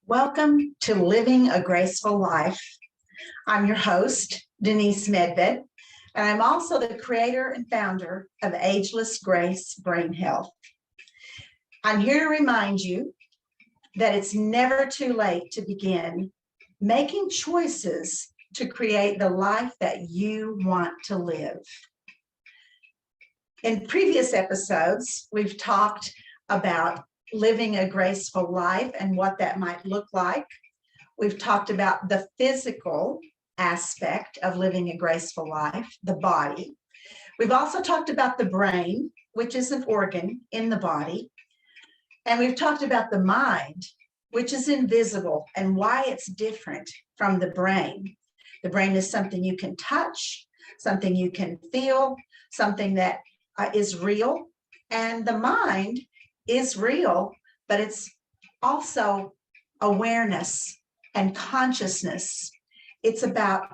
Welcome to Living a Graceful Life. I'm your host, Denise Medved, and I'm also the creator and founder of Ageless Grace Brain Health. I'm here to remind you that it's never too late to begin making choices to create the life that you want to live. In previous episodes, we've talked about living a graceful life and what that might look like. We've talked about the physical aspect of living a graceful life, the body. We've also talked about the brain, which is an organ in the body. And we've talked about the mind, which is invisible and why it's different from the brain. The brain is something you can touch, something you can feel, something that is real. And the mind is real, but it's also awareness and consciousness. It's about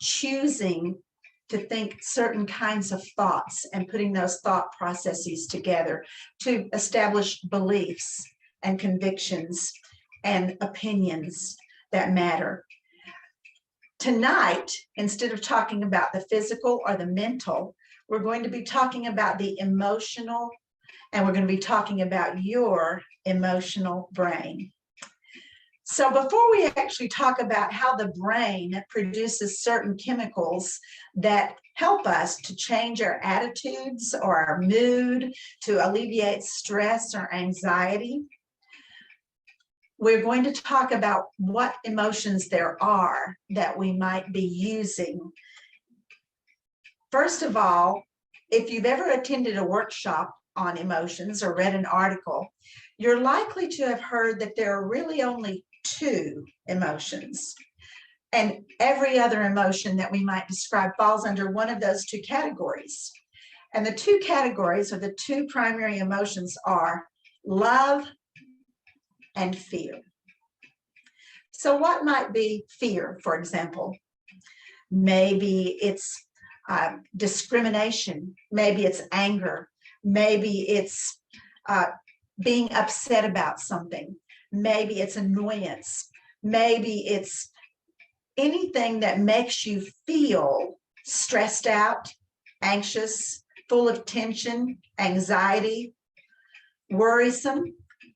choosing to think certain kinds of thoughts and putting those thought processes together to establish beliefs and convictions and opinions that matter. Tonight, instead of talking about the physical or the mental, we're going to be talking about the emotional, and we're going to be talking about your emotional brain. So before we actually talk about how the brain produces certain chemicals that help us to change our attitudes or our mood, to alleviate stress or anxiety, we're going to talk about what emotions there are that we might be using. First of all, if you've ever attended a workshop on emotions or read an article, you're likely to have heard that there are really only two emotions. And every other emotion that we might describe falls under one of those two categories. And the two categories, or the two primary emotions, are love and fear. So what might be fear, for example? Maybe it's discrimination, maybe it's anger, maybe it's being upset about something, maybe it's annoyance, maybe it's anything that makes you feel stressed out, anxious, full of tension, anxiety, worrisome.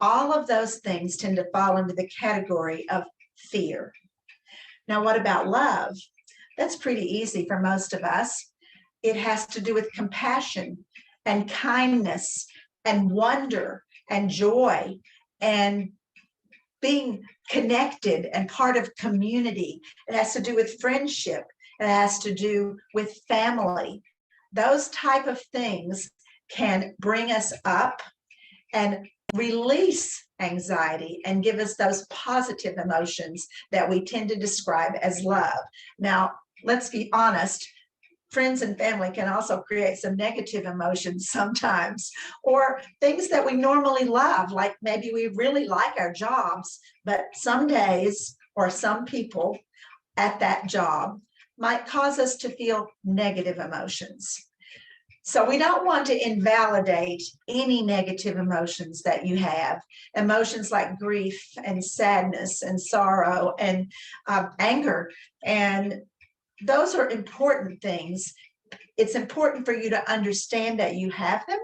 All of those things tend to fall into the category of fear. Now, what about love? That's pretty easy for most of us. It has to do with compassion and kindness and wonder and joy and being connected and part of community. It has to do with friendship. It has to do with family. Those type of things can bring us up and release anxiety and give us those positive emotions that we tend to describe as love. Now, let's be honest, friends and family can also create some negative emotions sometimes, or things that we normally love, like maybe we really like our jobs, but some days or some people at that job might cause us to feel negative emotions. So we don't want to invalidate any negative emotions that you have. Emotions like grief and sadness and sorrow and anger, and those are important things. It's important for you to understand that you have them.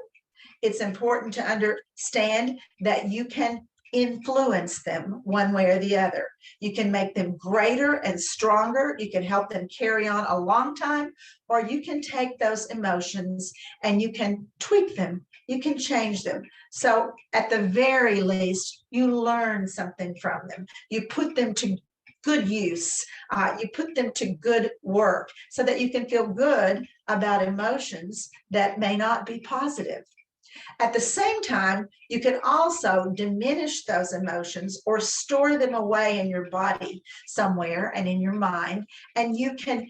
It's important to understand that you can influence them one way or the other. You can make them greater and stronger. You can help them carry on a long time, or you can take those emotions and you can tweak them. You can change them. So at the very least, you learn something from them. You put them to good use. You put them to good work so that you can feel good about emotions that may not be positive. At the same time, you can also diminish those emotions or store them away in your body somewhere and in your mind, and you can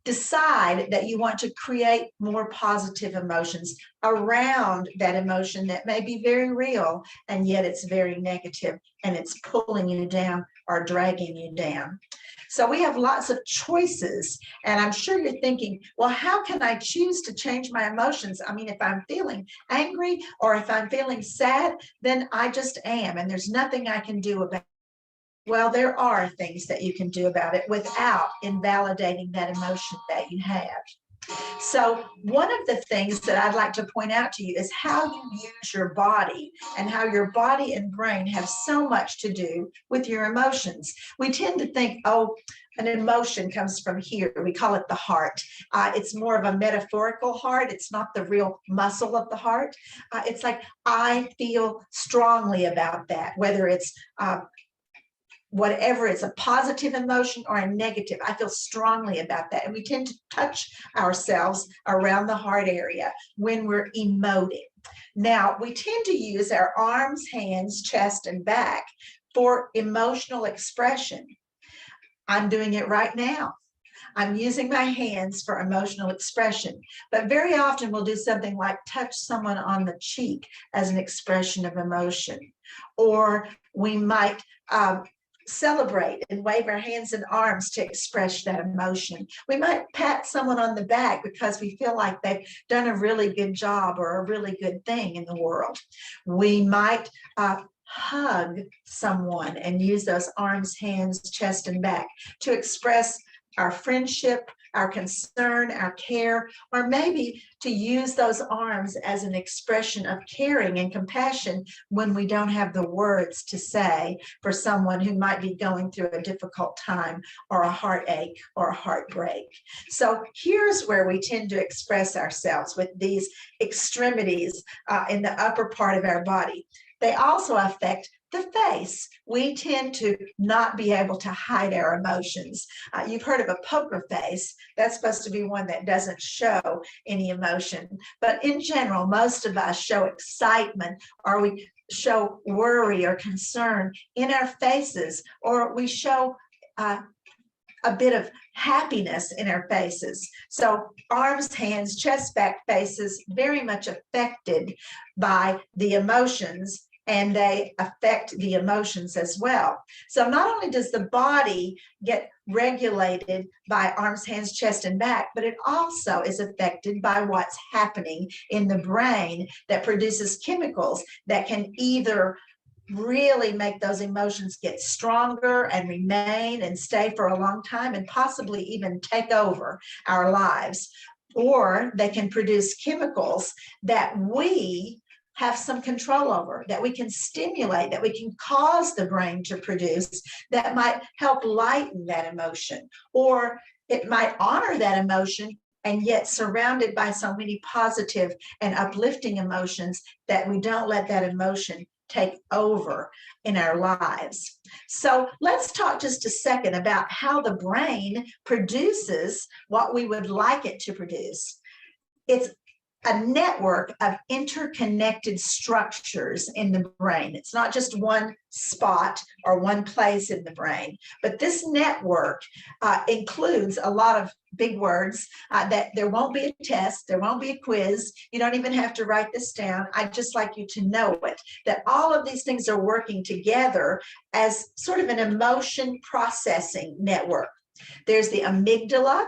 decide that you want to create more positive emotions around that emotion that may be very real, and yet it's very negative and it's pulling you down or dragging you down. So we have lots of choices, and I'm sure you're thinking, well, how can I choose to change my emotions? I mean, if I'm feeling angry or if I'm feeling sad, then I just am, and there's nothing I can do about it. Well, there are things that you can do about it without invalidating that emotion that you have. So one of the things that I'd like to point out to you is how you use your body and how your body and brain have so much to do with your emotions. We tend to think, oh, an emotion comes from here. We call it the heart. It's more of a metaphorical heart. It's not the real muscle of the heart. It's like, I feel strongly about that, whether it's whatever, it's a positive emotion or a negative. I feel strongly about that. And we tend to touch ourselves around the heart area when we're emoting. Now, we tend to use our arms, hands, chest, and back for emotional expression. I'm doing it right now. I'm using my hands for emotional expression, but very often we'll do something like touch someone on the cheek as an expression of emotion, or we might celebrate and wave our hands and arms to express that emotion. We might pat someone on the back because we feel like they've done a really good job or a really good thing in the world. We might hug someone and use those arms, hands, chest, and back to express our friendship, our concern, our care, or maybe to use those arms as an expression of caring and compassion when we don't have the words to say for someone who might be going through a difficult time or a heartache or a heartbreak. So here's where we tend to express ourselves, with these extremities in the upper part of our body. They also affect the face. We tend to not be able to hide our emotions. You've heard of a poker face. That's supposed to be one that doesn't show any emotion. But in general, most of us show excitement, or we show worry or concern in our faces, or we show a bit of happiness in our faces. So arms, hands, chest, back, faces, very much affected by the emotions, and they affect the emotions as well. So not only does the body get regulated by arms, hands, chest, and back, but it also is affected by what's happening in the brain that produces chemicals that can either really make those emotions get stronger and remain and stay for a long time and possibly even take over our lives, or they can produce chemicals that we have some control over, that we can stimulate, that we can cause the brain to produce, that might help lighten that emotion, or it might honor that emotion and yet surrounded by so many positive and uplifting emotions that we don't let that emotion take over in our lives. So let's talk just a second about how the brain produces what we would like it to produce. It's a network of interconnected structures in the brain. It's not just one spot or one place in the brain, but this network includes a lot of big words that there won't be a test, there won't be a quiz. You don't even have to write this down. I'd just like you to know it, that all of these things are working together as sort of an emotion processing network. There's the amygdala,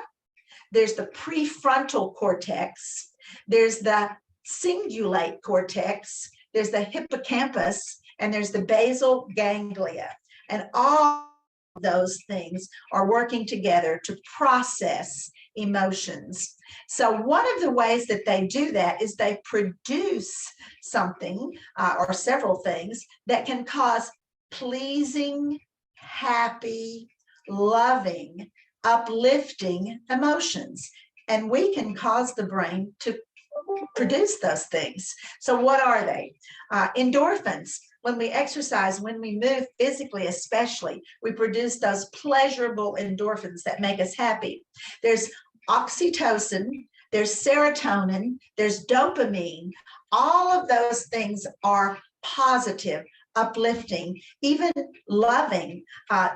there's the prefrontal cortex, there's the cingulate cortex, there's the hippocampus, and there's the basal ganglia. And all of those things are working together to process emotions. So one of the ways that they do that is they produce something or several things that can cause pleasing, happy, loving, uplifting emotions. And we can cause the brain to produce those things. So what are they? Endorphins. When we exercise, when we move physically especially, we produce those pleasurable endorphins that make us happy. There's oxytocin, there's serotonin, there's dopamine. All of those things are positive, uplifting, even loving.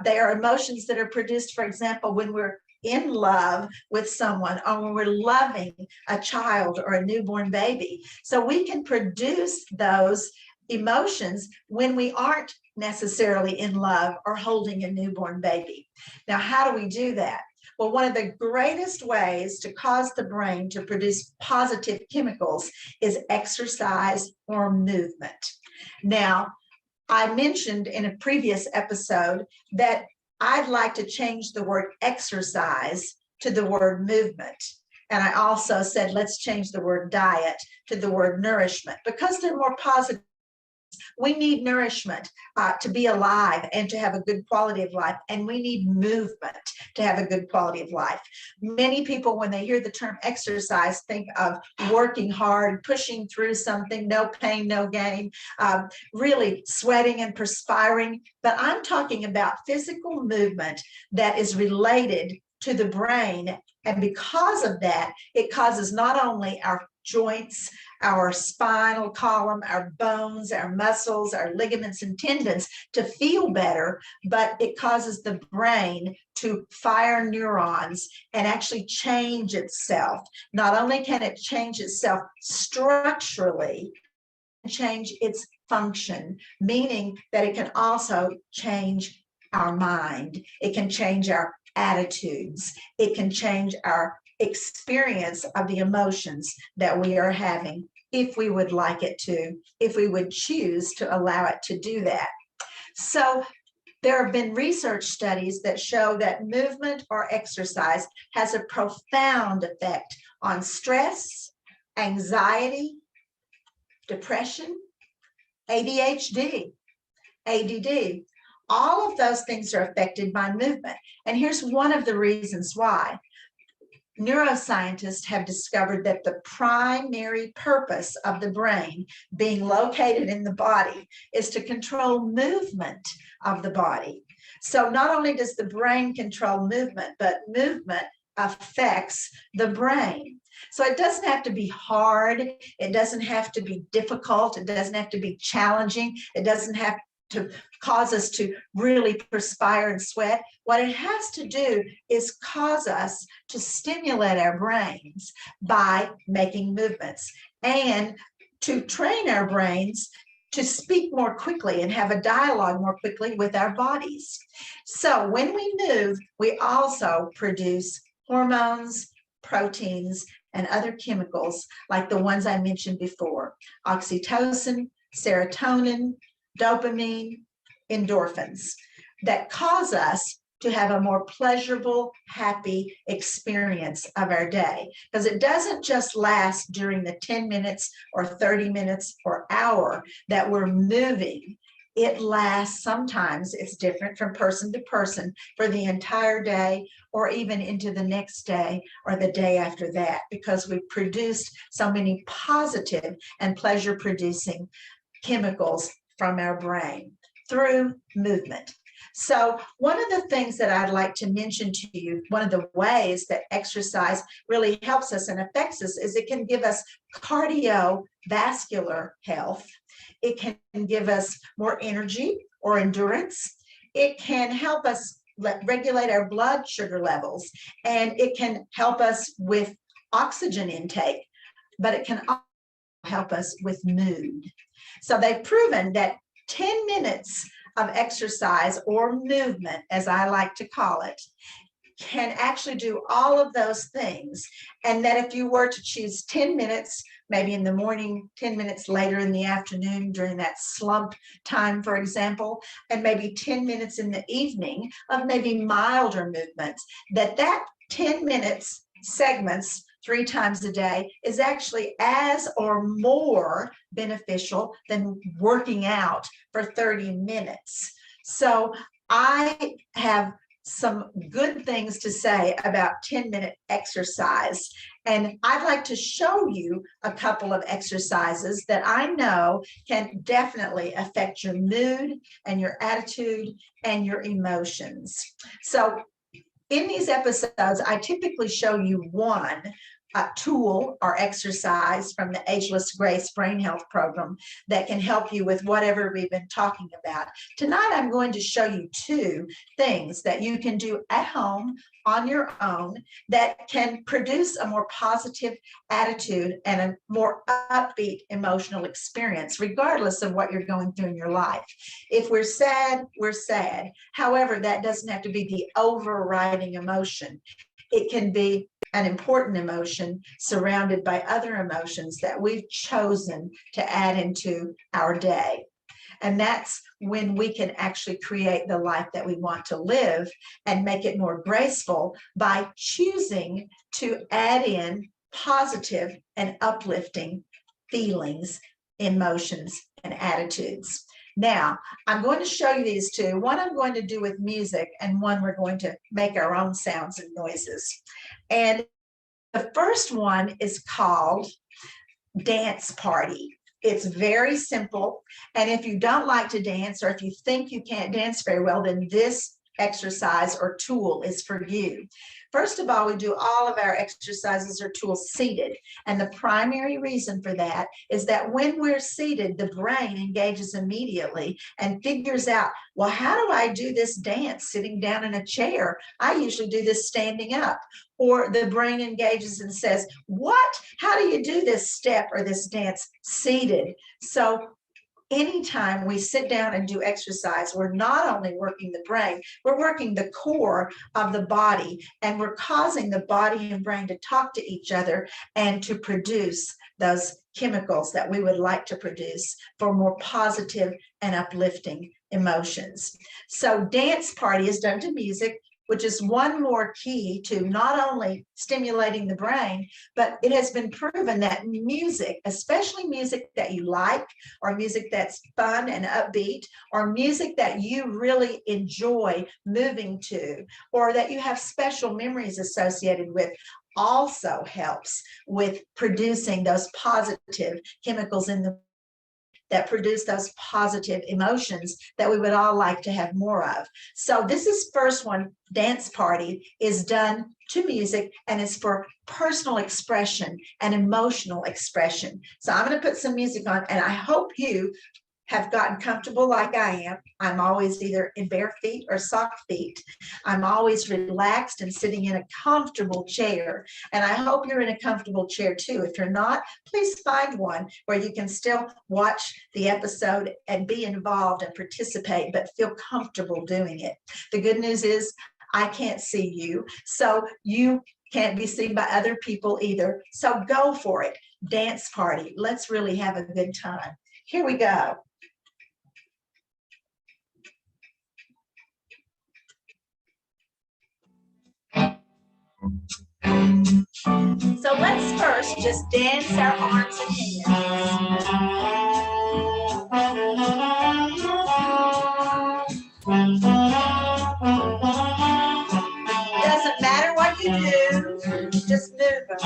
They are emotions that are produced, for example, when we're in love with someone, or when we're loving a child or a newborn baby. So we can produce those emotions when we aren't necessarily in love or holding a newborn baby. Now, how do we do that? Well, one of the greatest ways to cause the brain to produce positive chemicals is exercise or movement. Now, I mentioned in a previous episode that I'd like to change the word exercise to the word movement. And I also said, let's change the word diet to the word nourishment because they're more positive. We need nourishment to be alive and to have a good quality of life. And we need movement to have a good quality of life. Many people, when they hear the term exercise, think of working hard, pushing through something, no pain, no gain, really sweating and perspiring. But I'm talking about physical movement that is related to the brain. And because of that, it causes not only our joints, our spinal column, our bones, our muscles, our ligaments and tendons to feel better, but it causes the brain to fire neurons and actually change itself. Not only can it change itself structurally, change its function, meaning that it can also change our mind. It can change our attitudes. It can change our experience of the emotions that we are having, if we would like it to, if we would choose to allow it to do that. So there have been research studies that show that movement or exercise has a profound effect on stress, anxiety, depression, ADHD, ADD. All of those things are affected by movement. And here's one of the reasons why. Neuroscientists have discovered that the primary purpose of the brain being located in the body is to control movement of the body. So not only does the brain control movement, but movement affects the brain. So it doesn't have to be hard. It doesn't have to be difficult. It doesn't have to be challenging. It doesn't have to cause us to really perspire and sweat. What it has to do is cause us to stimulate our brains by making movements and to train our brains to speak more quickly and have a dialogue more quickly with our bodies. So when we move, we also produce hormones, proteins, and other chemicals like the ones I mentioned before: oxytocin, serotonin, dopamine, endorphins, that cause us to have a more pleasurable, happy experience of our day. Because it doesn't just last during the 10 minutes or 30 minutes or hour that we're moving. It lasts, sometimes it's different from person to person, for the entire day or even into the next day or the day after that, because we've produced so many positive and pleasure-producing chemicals from our brain through movement. So one of the things that I'd like to mention to you, one of the ways that exercise really helps us and affects us, is it can give us cardiovascular health. It can give us more energy or endurance. It can help us regulate our blood sugar levels, and it can help us with oxygen intake, but it can also help us with mood. So they've proven that 10 minutes of exercise or movement, as I like to call it, can actually do all of those things. And that if you were to choose 10 minutes, maybe in the morning, 10 minutes later in the afternoon during that slump time, for example, and maybe 10 minutes in the evening of maybe milder movements, that 10 minutes segments 3 times a day is actually as or more beneficial than working out for 30 minutes. So I have some good things to say about 10-minute exercise. And I'd like to show you a couple of exercises that I know can definitely affect your mood and your attitude and your emotions. So in these episodes, I typically show you one tool or exercise from the Ageless Grace Brain Health Program that can help you with whatever we've been talking about. Tonight, I'm going to show you 2 things that you can do at home on your own that can produce a more positive attitude and a more upbeat emotional experience, regardless of what you're going through in your life. If we're sad, we're sad. However, that doesn't have to be the overriding emotion. It can be an important emotion surrounded by other emotions that we've chosen to add into our day. And that's when we can actually create the life that we want to live and make it more graceful by choosing to add in positive and uplifting feelings, emotions, and attitudes. Now, I'm going to show you these two. One I'm going to do with music, and one we're going to make our own sounds and noises. And the first one is called Dance Party. It's very simple. And if you don't like to dance, or if you think you can't dance very well, then this exercise or tool is for you. First of all, we do all of our exercises or tools seated. And the primary reason for that is that when we're seated, the brain engages immediately and figures out, well, how do I do this dance sitting down in a chair? I usually do this standing up. Or the brain engages and says, what? How do you do this step or this dance seated? So anytime we sit down and do exercise, we're not only working the brain, we're working the core of the body, and we're causing the body and brain to talk to each other and to produce those chemicals that we would like to produce for more positive and uplifting emotions. So Dance Party is done to music, which is one more key to not only stimulating the brain, but it has been proven that music, especially music that you like, or music that's fun and upbeat, or music that you really enjoy moving to, or that you have special memories associated with, also helps with producing those positive chemicals in the that produce those positive emotions that we would all like to have more of. So this is first one, Dance Party, is done to music, and it's for personal expression and emotional expression. So I'm going to put some music on, and I hope you have gotten comfortable like I am. I'm always either in bare feet or soft feet. I'm always relaxed and sitting in a comfortable chair. And I hope you're in a comfortable chair too. If you're not, please find one where you can still watch the episode and be involved and participate, but feel comfortable doing it. The good news is I can't see you, so you can't be seen by other people either. So go for it. Dance Party. Let's really have a good time. Here we go. So let's first just dance our arms and hands. Doesn't matter what you do, just move them.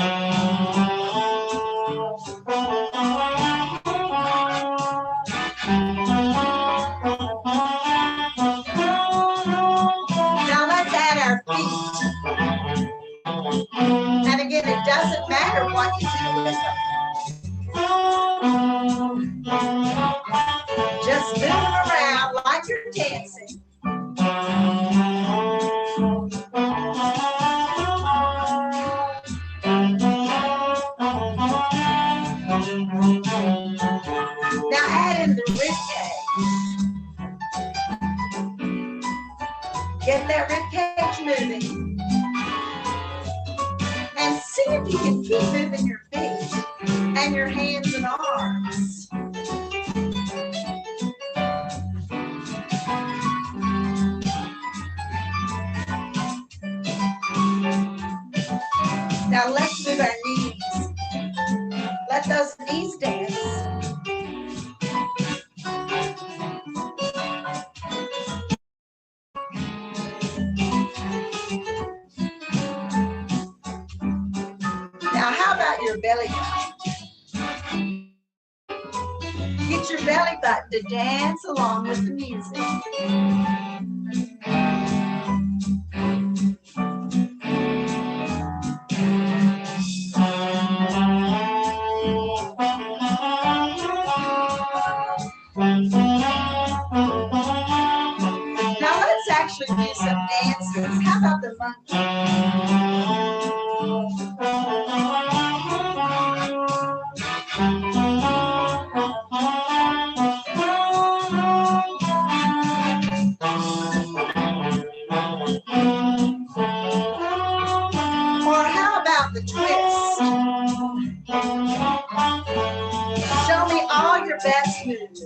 Now let's add our feet. And again, it doesn't matter what you do with them. Just move them around like you're dancing. Now add in the rib cage. Get that rib cage moving. And see if you can keep moving your feet and your hands and arms. Now let's move our knees. Let those knees dance. Now how about your belly button? Get your belly button to dance along with the music. Now let's actually do some dances. How about the monkey? Or how about the twist? Show me all your best moves.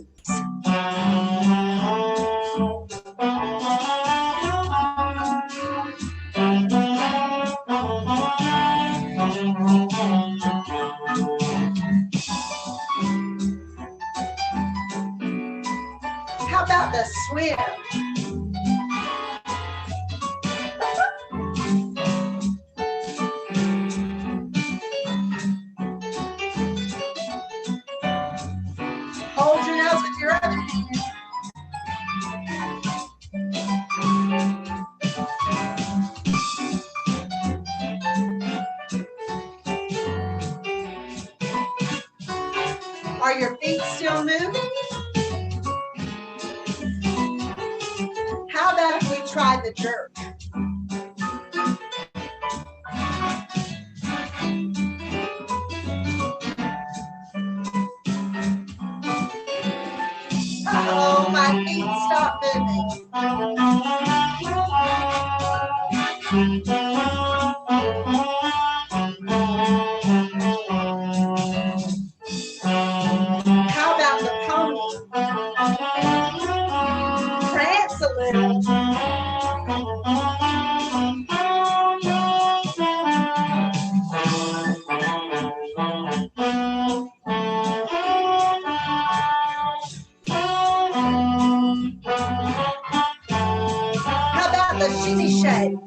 How about the swim? Hold your nose with your other hand. Are your feet still moving? How about if we try the jerk? Oh, my feet stop moving. How about the pony? Prance a little. How about the shimmy shake?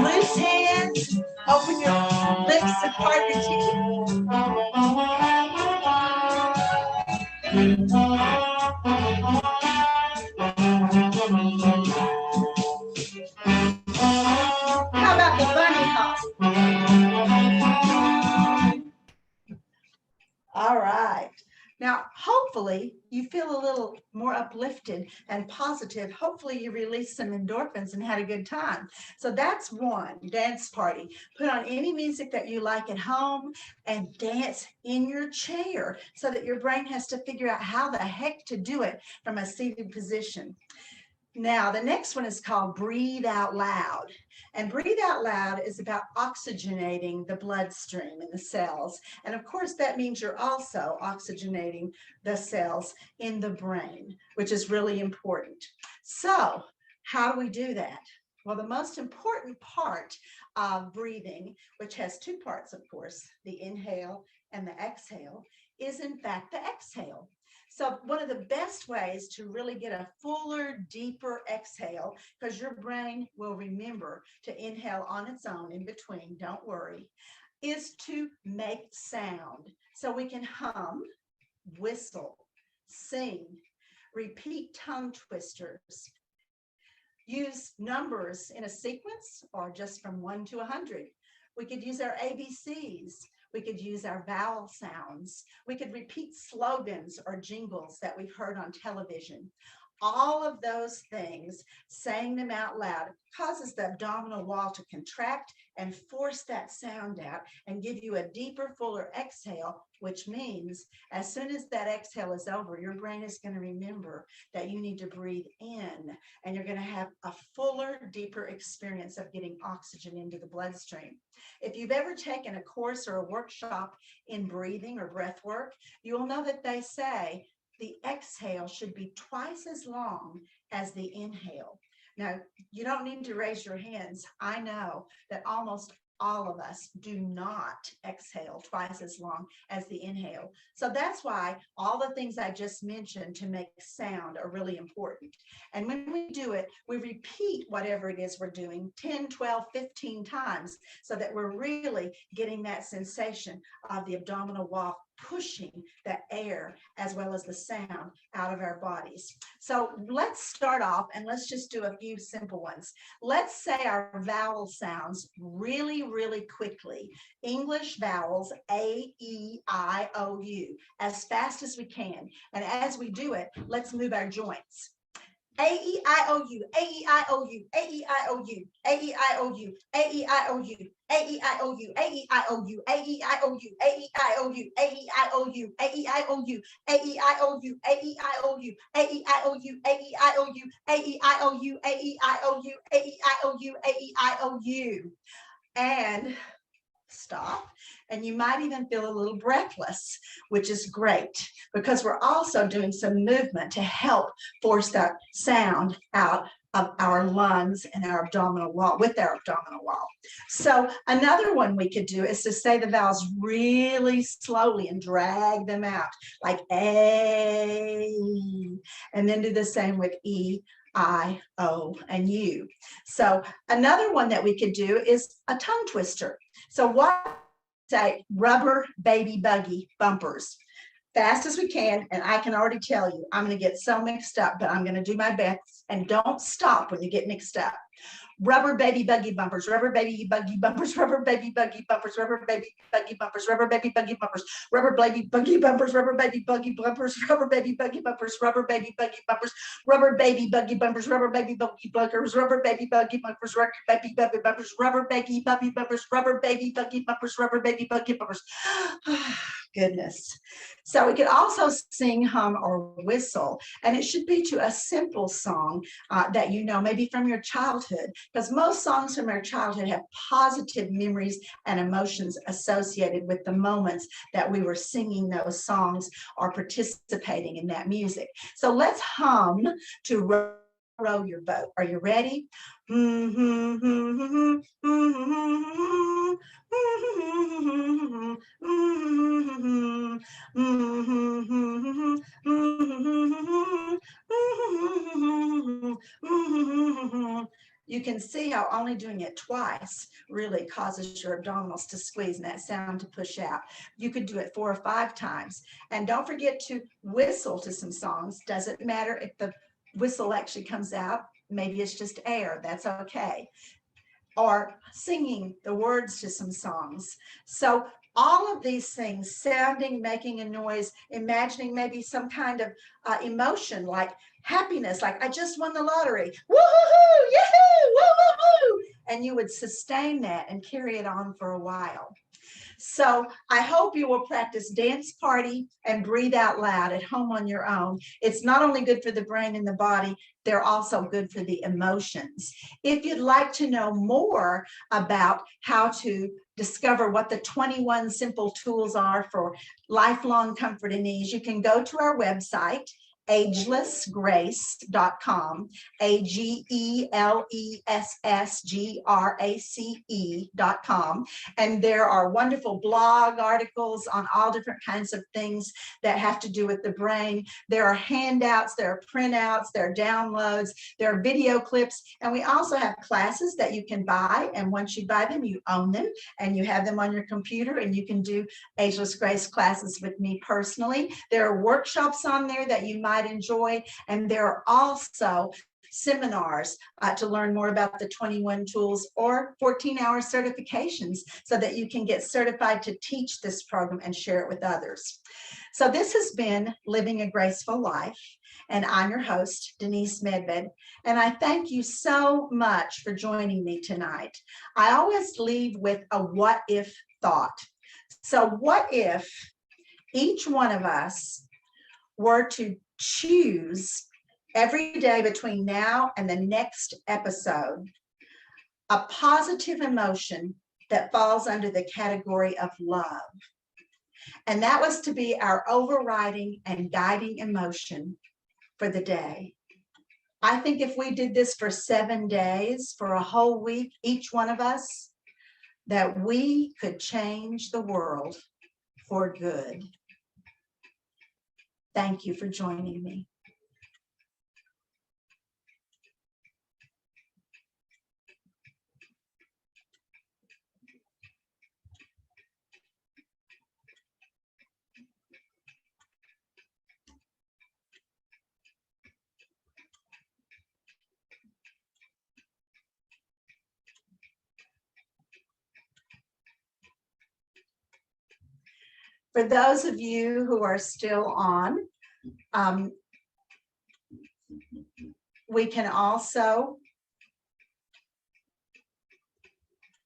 Loose hands, open your lips and part your teeth. How about the bunny hop? All right. Now, hopefully you feel a little more uplifted and positive. Hopefully you released some endorphins and had a good time. So that's one, dance party. Put on any music that you like at home and dance in your chair so that your brain has to figure out how the heck to do it from a seated position. Now, the next one is called Breathe Out Loud. And Breathe Out Loud is about oxygenating the bloodstream in the cells. And of course, that means you're also oxygenating the cells in the brain, which is really important. So, how do we do that? Well, the most important part of breathing, which has two parts, of course, the inhale and the exhale, is in fact the exhale. So one of the best ways to really get a fuller, deeper exhale, because your brain will remember to inhale on its own in between, don't worry, is to make sound. So we can hum, whistle, sing, repeat tongue twisters, use numbers in a sequence or just from 1 to 100. We could use our ABCs. We could use our vowel sounds. We could repeat slogans or jingles that we've heard on television. All of those things, saying them out loud, causes the abdominal wall to contract and force that sound out and give you a deeper, fuller exhale, which means as soon as that exhale is over, your brain is going to remember that you need to breathe in, and you're going to have a fuller, deeper experience of getting oxygen into the bloodstream. If you've ever taken a course or a workshop in breathing or breath work, you will know that they say the exhale should be twice as long as the inhale. Now, you don't need to raise your hands. I know that almost all of us do not exhale twice as long as the inhale. So that's why all the things I just mentioned to make sound are really important. And when we do it, we repeat whatever it is we're doing 10, 12, 15 times so that we're really getting that sensation of the abdominal wall pushing that air as well as the sound out of our bodies. So let's start off and let's just do a few simple ones. Let's say our vowel sounds really, really quickly. English vowels, A, E, I, O, U, as fast as we can. And as we do it, let's move our joints. A-E-I-O-U, A-E-I-O-U, A-E-I-O-U, A-E-I-O-U, A-E-I-O-U, A-E-I-O-U, A-E-I-O-U, A-E-I-O-U, A-E-I-O-U, A-E-I-O-U, A-E-I-O-U, A-E-I-O-U, A-E-I-O-U, A-E-I-O-U, A-E-I-O-U, A-E-I-O-U, A-E-I-O-U, A-E-I-O-U, A-E-I-O-U. And stop. And you might even feel a little breathless, which is great because we're also doing some movement to help force that sound out of our lungs and our abdominal wall with our abdominal wall. So another one we could do is to say the vowels really slowly and drag them out like A, and then do the same with E, I, O, and U. So another one that we could do is a tongue twister. So what say rubber baby buggy bumpers fast as we can, and I can already tell you I'm going to get so mixed up, but I'm going to do my best, and don't stop when you get mixed up. Rubber baby buggy bumpers, rubber baby buggy bumpers, rubber baby buggy bumpers, rubber baby buggy bumpers, rubber baby buggy bumpers, rubber baby buggy bumpers, rubber baby buggy bumpers, rubber baby buggy bumpers, rubber baby buggy bumpers, rubber baby buggy bumpers, rubber baby buggy bumpers, rubber baby buggy bumpers, rubber baby buggy bumpers, rubber baby buggy bumpers, rubber baby buggy bumpers, rubber baby buggy bumpers. Goodness. So we could also sing, hum, or whistle, and it should be to a simple song that you know, maybe from your childhood, because most songs from our childhood have positive memories and emotions associated with the moments that we were singing those songs or participating in that music. So let's hum to row your boat. Are you ready? You can see how only doing it twice really causes your abdominals to squeeze and that sound to push out. You could do it 4 or 5 times. And don't forget to whistle to some songs. Doesn't matter if the whistle actually comes out. Maybe it's just air. That's okay. Or singing the words to some songs. So all of these things, sounding, making a noise, imagining maybe some kind of emotion like happiness, like I just won the lottery, woo-hoo-hoo, yahoo, woo-hoo-hoo, and you would sustain that and carry it on for a while. So I hope you will practice dance party and breathe out loud at home on your own. It's not only good for the brain and the body, they're also good for the emotions. If you'd like to know more about how to discover what the 21 simple tools are for lifelong comfort and ease, you can go to our website, agelessgrace.com, agelessgrace.com. And there are wonderful blog articles on all different kinds of things that have to do with the brain. There are handouts, there are printouts, there are downloads, there are video clips, and we also have classes that you can buy. And once you buy them, you own them and you have them on your computer, and you can do Ageless Grace classes with me personally. There are workshops on there that you might enjoy, and there are also seminars to learn more about the 21 tools or 14-hour certifications so that you can get certified to teach this program and share it with others. So this has been Living a Graceful Life, and I'm your host, Denise Medved, and I thank you so much for joining me tonight. I always leave with a what if thought. So what if each one of us were to choose every day between now and the next episode a positive emotion that falls under the category of love? And that was to be our overriding and guiding emotion for the day. I think if we did this for 7 days, for a whole week, each one of us, that we could change the world for good. Thank you for joining me. For those of you who are still on, we We can also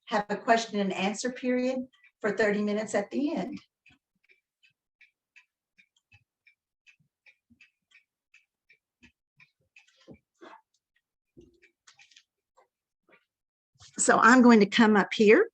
have a question and answer period for 30 minutes at the end. So I'm going to come up here